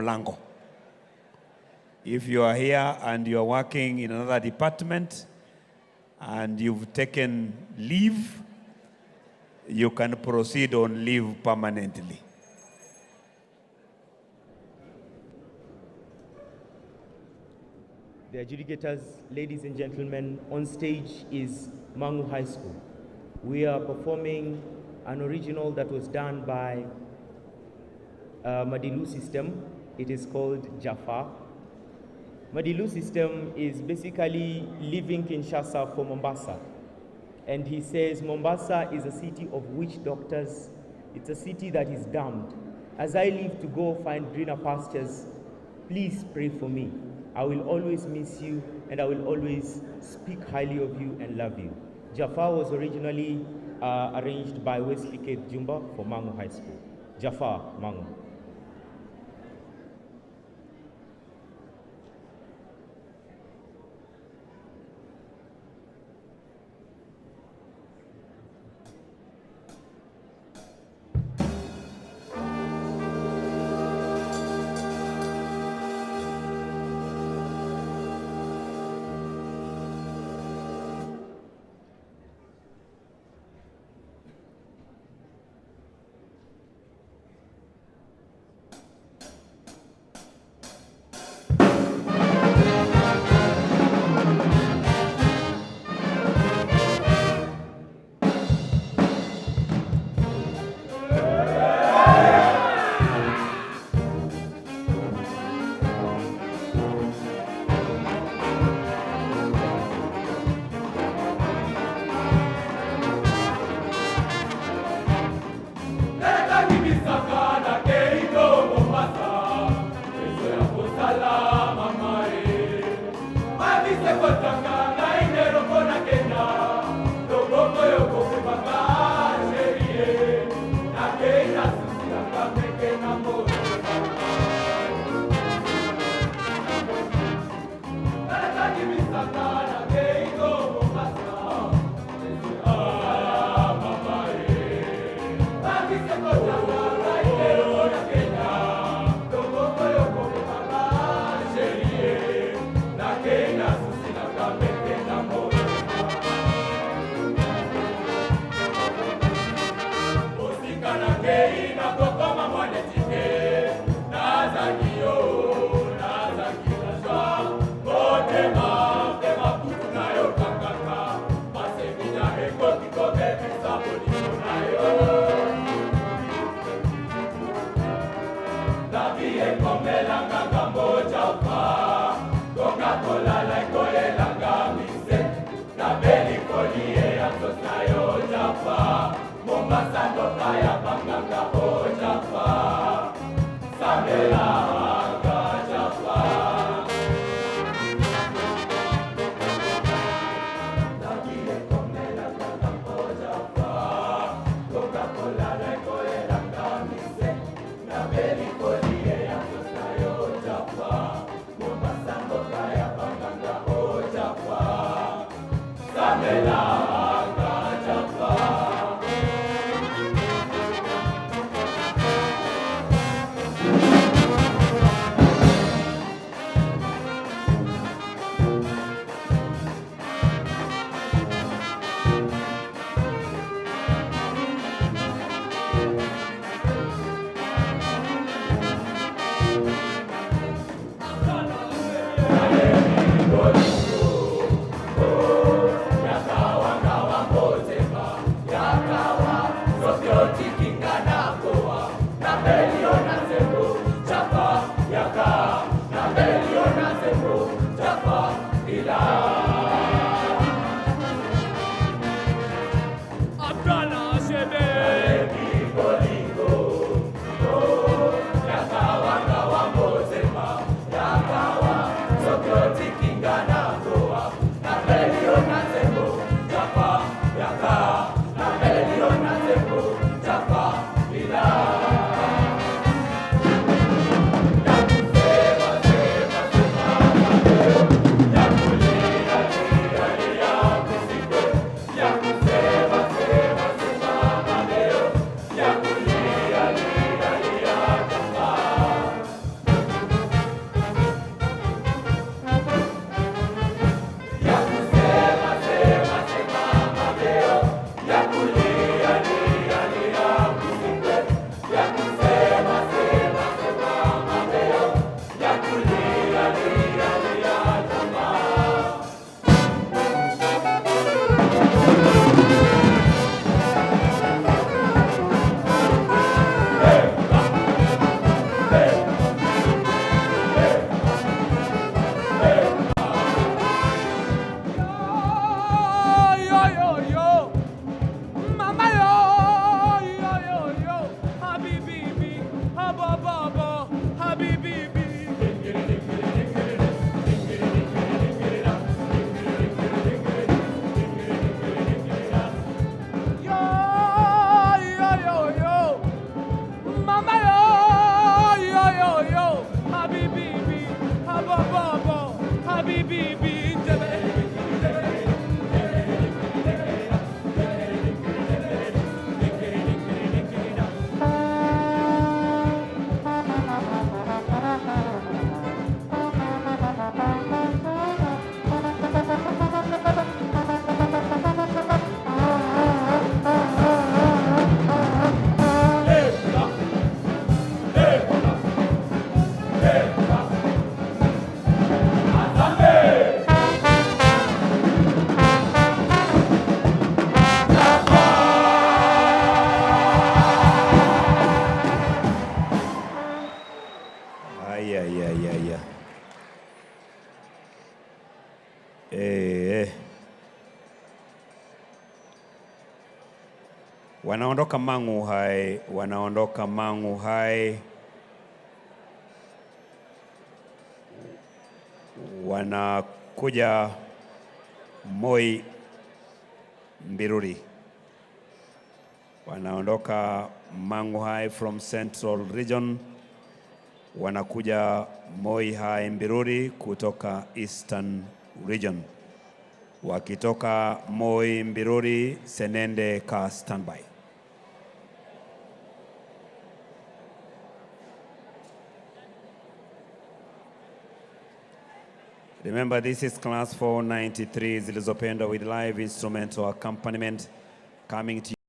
mlango. If you are here and you are working in another department and you've taken leave, you can proceed on leave permanently. The adjudicators, ladies and gentlemen, on stage is Mangu High School. We are performing an original that was done by Madilu System. It is called Jaffa. Madilu System is basically leaving Kinshasa for Mombasa. And he says Mombasa is a city of witch doctors. It's a city that is damned. As I leave to go find greener pastures, please pray for me. I will always miss you, and I will always speak highly of you and love you. Jaffa was originally arranged by Wesley K. Jumba for Mangu High School. Jaffa, Mangu. Aya. Wanaondoka Mang'u Hai, wanakuja Moi Mbiruri. Wanaondoka Mang'u Hai from Central Region, wanakuja Moi Hai Mbiruri kutoka Eastern Region. Wakitoka Moi Mbiruri, Senende ka standby. Remember, this is class 493 Zilizopendwa with live instrumental accompaniment coming to you.